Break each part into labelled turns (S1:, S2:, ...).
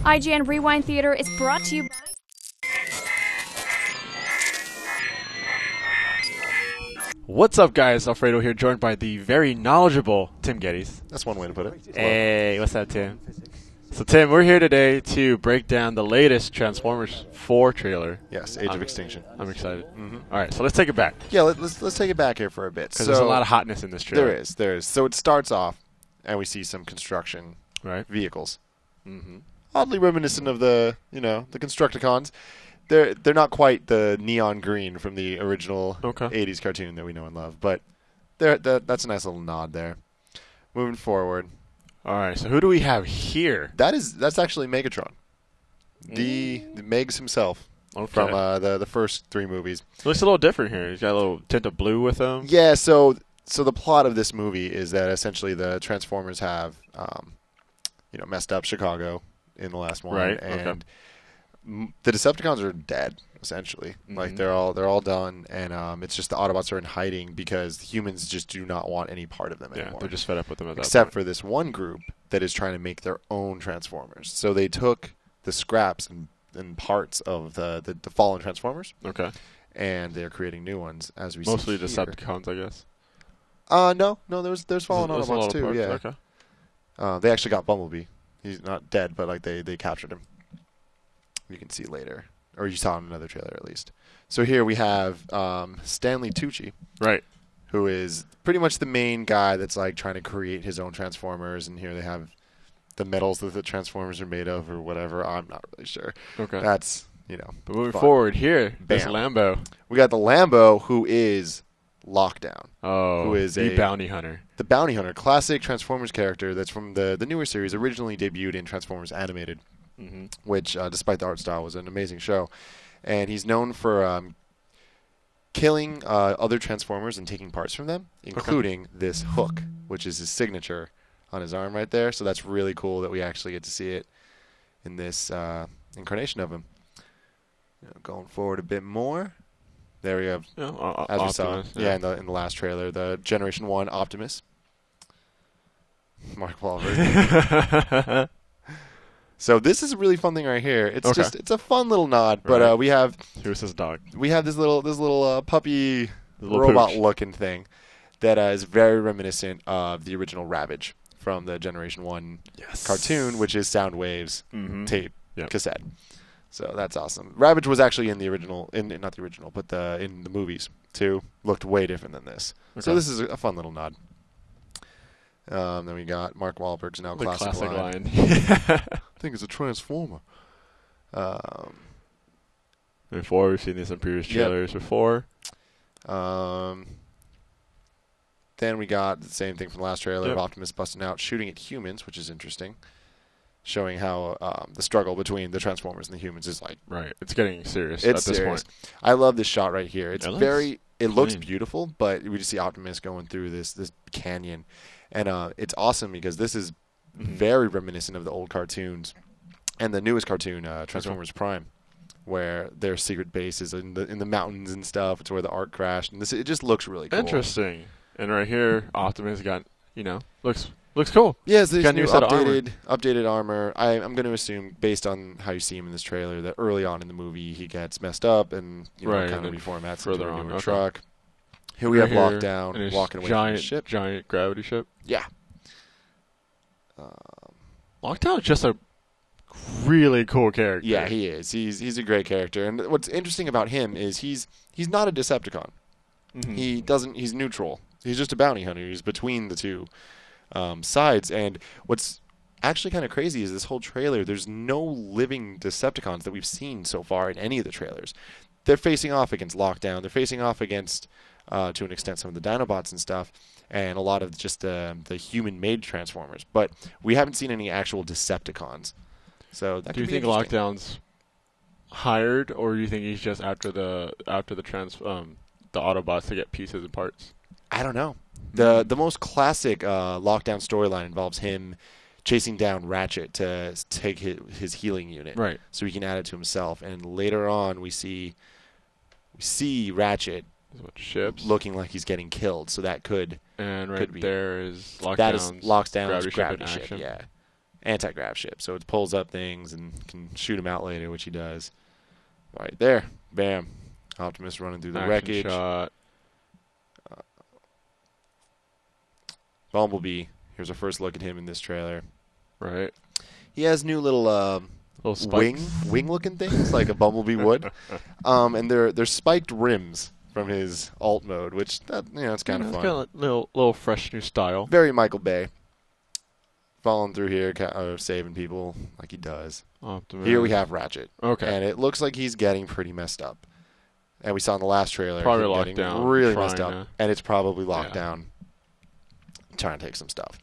S1: ign-rewind-theater is brought to you by...
S2: What's up, guys? Alfredo here, joined by the very knowledgeable Tim Gettys.
S3: That's one way to put it.
S2: Hey, what's up, Tim? So, Tim, we're here today to break down the latest Transformers 4 trailer.
S3: Yes, Age of Extinction.
S2: I'm excited. All right, so let's take it back.
S3: Yeah, let's take it back here for a bit.
S2: Because there's a lot of hotness in this trailer.
S3: There is. So it starts off, and we see some construction vehicles. Oddly reminiscent of the Constructicons. They're not quite the neon green from the original 80s cartoon that we know and love, but that's a nice little nod there. Moving forward.
S2: All right, so who do we have here?
S3: That's actually Megatron, the Megs himself from the first 3 movies.
S2: It looks a little different here. He's got a little tint of blue with him.
S3: Yeah, so the plot of this movie is that essentially the Transformers have messed up Chicago in the last one, and the Decepticons are dead essentially. Like they're all done, and it's just the Autobots are in hiding because humans just do not want any part of them anymore.
S2: They're just fed up with them at that
S3: except
S2: point.
S3: for this one group that is trying to make their own Transformers. So they took the scraps and parts of the fallen Transformers. And they're creating new ones as we
S2: mostly
S3: see
S2: Decepticons, I guess.
S3: No, there's fallen Autobots too.
S2: Parts?
S3: Yeah. They actually got Bumblebee. He's not dead, but like they captured him. You can see later, or you saw in another trailer at least. So here we have Stanley Tucci, who is pretty much the main guy that's like trying to create his own Transformers. And here they have the metals that the Transformers are made of, or whatever. I'm not really sure. That's
S2: But moving forward here, this Lambo.
S3: We got the Lambo, who is Lockdown.
S2: Who is the bounty hunter?
S3: The bounty hunter, classic Transformers character that's from the newer series, originally debuted in Transformers Animated. Which, despite the art style, was an amazing show. And he's known for killing other Transformers and taking parts from them, including this hook, which is his signature on his arm right there. So that's really cool that we actually get to see it in this incarnation of him. Going forward a bit more. There we have, as we saw, in the last trailer, the Generation 1 Optimus. Mark Wahlberg. So this is a really fun thing right here. It's it's a fun little nod, but we have
S2: here's his dog.
S3: We have this little puppy
S2: little
S3: robot looking thing that is very reminiscent of the original Ravage from the Generation 1 cartoon, which is Soundwave's tape cassette. So that's awesome. Ravage was actually in the original, not the original, but in the movies too. Looked way different than this. So this is a fun little nod. Then we got Mark Wahlberg's now classic line. I think it's a Transformer.
S2: Before, we've seen this in previous trailers before.
S3: Then we got the same thing from the last trailer of Optimus busting out, shooting at humans, which is interesting. Showing how the struggle between the Transformers and the humans is like...
S2: It's getting serious at this point.
S3: I love this shot right here. It's it looks beautiful, but we just see Optimus going through this canyon. And it's awesome because this is very reminiscent of the old cartoons and the newest cartoon, Transformers Prime, where their secret base is in the mountains and stuff. It's where the Ark crashed, and it just looks really cool.
S2: Interesting. And right here, Optimus got looks cool.
S3: Yeah, it's this new updated armor. I'm going to assume, based on how you see him in this trailer, that early on in the movie he gets messed up and kind of reformats into a newer truck. Here we have Lockdown walking away from the ship.
S2: Giant gravity ship.
S3: Yeah.
S2: Lockdown is just a really cool character.
S3: Yeah, he is. He's a great character. And what's interesting about him is he's not a Decepticon. He's neutral. He's just a bounty hunter. He's between the two sides. And what's actually kind of crazy is this whole trailer, there's no living Decepticons that we've seen so far in any of the trailers. They're facing off against Lockdown. They're facing off against... to an extent, some of the Dinobots and stuff, and a lot of just the human-made Transformers. But we haven't seen any actual Decepticons. So that
S2: do you think Lockdown's hired, or do you think he's just after the Autobots to get pieces and parts?
S3: I don't know. The most classic Lockdown storyline involves him chasing down Ratchet to take his healing unit, so he can add it to himself. And later on, we see Ratchet.
S2: Ships
S3: looking like he's getting killed, so that could
S2: be. There is Lockdown's
S3: Lockdown's gravity ship, anti-grav ship. So it pulls up things and can shoot him out later, which he does. Right there. Bam. Optimus running through the
S2: Action
S3: wreckage.
S2: shot.
S3: Bumblebee. Here's our first look at him in this trailer.
S2: Right.
S3: He has new little wing-looking things like a Bumblebee would, and they're spiked rims from his alt mode, which it's kind of fun.
S2: It's got a little fresh new style.
S3: Very Michael Bay. Falling through here, saving people like he does.
S2: Optimus.
S3: Here we have Ratchet.
S2: Okay.
S3: And it looks like he's getting pretty messed up. And we saw in the last trailer
S2: probably
S3: him
S2: locked
S3: getting
S2: down,
S3: really messed up, and it's probably locked down, trying to take some stuff.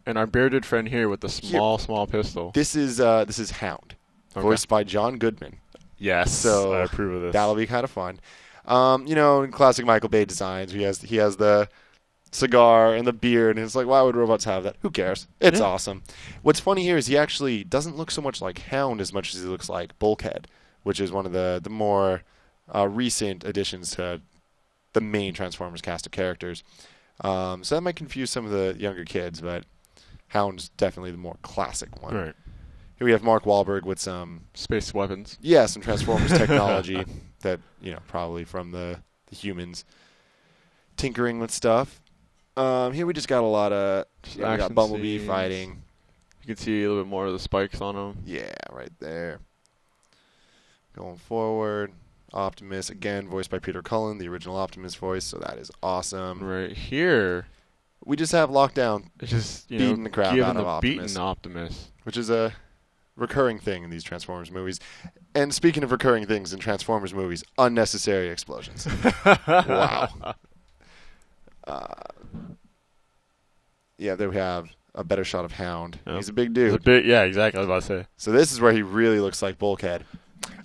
S2: And our bearded friend here with the small pistol.
S3: This is Hound, voiced by John Goodman.
S2: Yes,
S3: so
S2: I approve of this.
S3: That'll be kind of fun. In classic Michael Bay designs, he has the cigar and the beard, and it's like, why would robots have that? Who cares? It's awesome. What's funny here is he actually doesn't look so much like Hound as much as he looks like Bulkhead, which is one of the more recent additions to the main Transformers cast of characters. So that might confuse some of the younger kids, but Hound's definitely the more classic one.
S2: Right.
S3: Here we have Mark Wahlberg with some
S2: space weapons.
S3: Yeah, some Transformers technology that, probably from the humans tinkering with stuff. Here we just got a lot of we got Bumblebee
S2: scenes.
S3: Fighting.
S2: You can see a little bit more of the spikes on him.
S3: Yeah, right there. Going forward. Optimus, again, voiced by Peter Cullen, the original Optimus voice, so that is awesome.
S2: Right here.
S3: We just have Lockdown
S2: just
S3: beating the crap out of Optimus.
S2: Beating Optimus.
S3: Which is a recurring thing in these Transformers movies. And speaking of recurring things in Transformers movies, unnecessary explosions. Wow. There we have a better shot of Hound. Yep. He's a big dude.
S2: Yeah, exactly. I was about to say.
S3: So this is where he really looks like Bulkhead.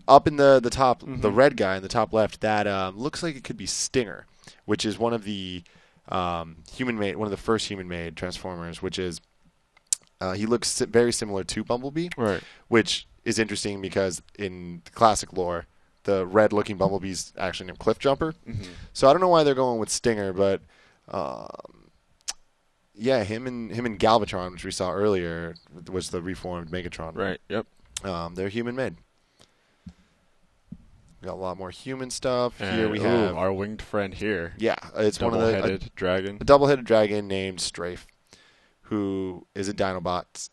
S3: Up in the top, the red guy in the top left, that looks like it could be Stinger, which is one of the human-made, one of the first human-made Transformers, which is he looks very similar to Bumblebee,
S2: right? Which
S3: is interesting because in the classic lore, the red-looking Bumblebee's actually named Cliffjumper. So I don't know why they're going with Stinger, but him and Galvatron, which we saw earlier, was the reformed Megatron.
S2: Right. Yep.
S3: They're human-made. Got a lot more human stuff.
S2: And
S3: here we have
S2: our winged friend here.
S3: Yeah, it's one of the
S2: double-headed dragon.
S3: A double-headed dragon named Strafe, who is a Dinobot.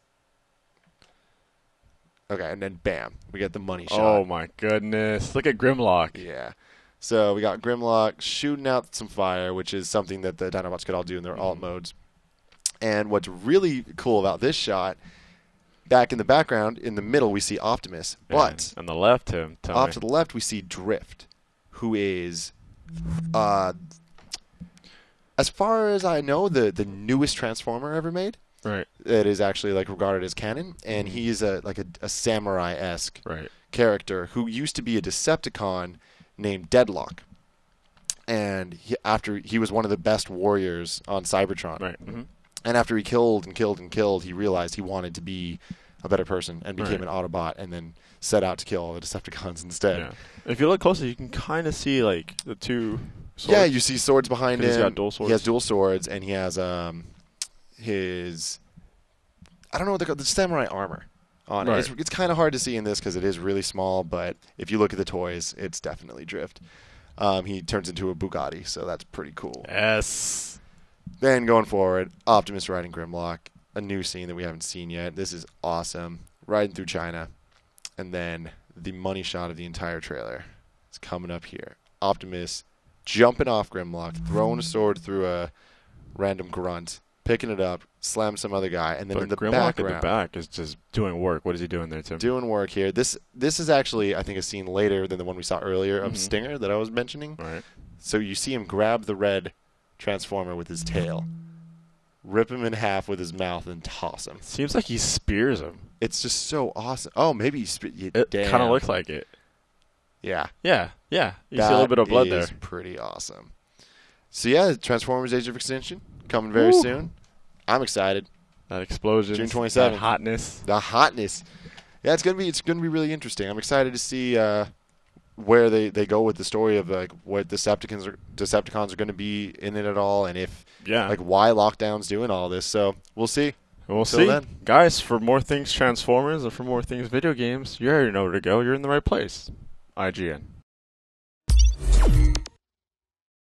S3: Okay, and then bam, we get the money shot.
S2: Oh my goodness! Look at Grimlock.
S3: Yeah. So we got Grimlock shooting out some fire, which is something that the Dinobots could all do in their alt modes. And what's really cool about this shot, back in the background, in the middle, we see Optimus. But
S2: on the left,
S3: off to the left, we see Drift, who is, as far as I know, the newest Transformer ever made.
S2: Right.
S3: That is actually regarded as canon, and he's a samurai-esque character who used to be a Decepticon named Deadlock. And after he was one of the best warriors on Cybertron.
S2: Right.
S3: And after he killed and killed and killed, he realized he wanted to be a better person and became an Autobot and then set out to kill all the Decepticons instead.
S2: Yeah. If you look closer, you can kind of see the two swords.
S3: Yeah, you see swords behind him.
S2: He's got dual swords.
S3: He has dual swords, and he has his, I don't know what they're called, the samurai armor on it. It's kind of hard to see in this because it is really small, but if you look at the toys, it's definitely Drift. He turns into a Bugatti, so that's pretty cool.
S2: Yes.
S3: Then going forward, Optimus riding Grimlock, a new scene that we haven't seen yet. This is awesome. Riding through China. And then the money shot of the entire trailer is coming up here. Optimus jumping off Grimlock, throwing a sword through a random grunt, picking it up, slamming some other guy, and then in the
S2: Grimlock in the back is just doing work. What is he doing there, Tim?
S3: Doing work here. This is actually, I think, a scene later than the one we saw earlier of Stinger that I was mentioning.
S2: Right.
S3: So you see him grab the red Transformer with his tail, rip him in half with his mouth, and toss him.
S2: Seems like he spears him.
S3: It's just so awesome. Oh, maybe he
S2: it kind of looks like it.
S3: Yeah.
S2: Yeah. You see a little bit of blood there.
S3: That is pretty awesome. So yeah, Transformers Age of Extinction coming very soon. I'm excited.
S2: That explosion.
S3: June 27th.
S2: That hotness.
S3: The hotness. Yeah, it's gonna be really interesting. I'm excited to see where they go with the story of what Decepticons are going to be in it at all, and if why Lockdown's doing all this. So we'll see.
S2: We'll
S3: Until
S2: see.
S3: then.
S2: Guys, for more things Transformers or for more things video games, you already know where to go. You're in the right place. IGN.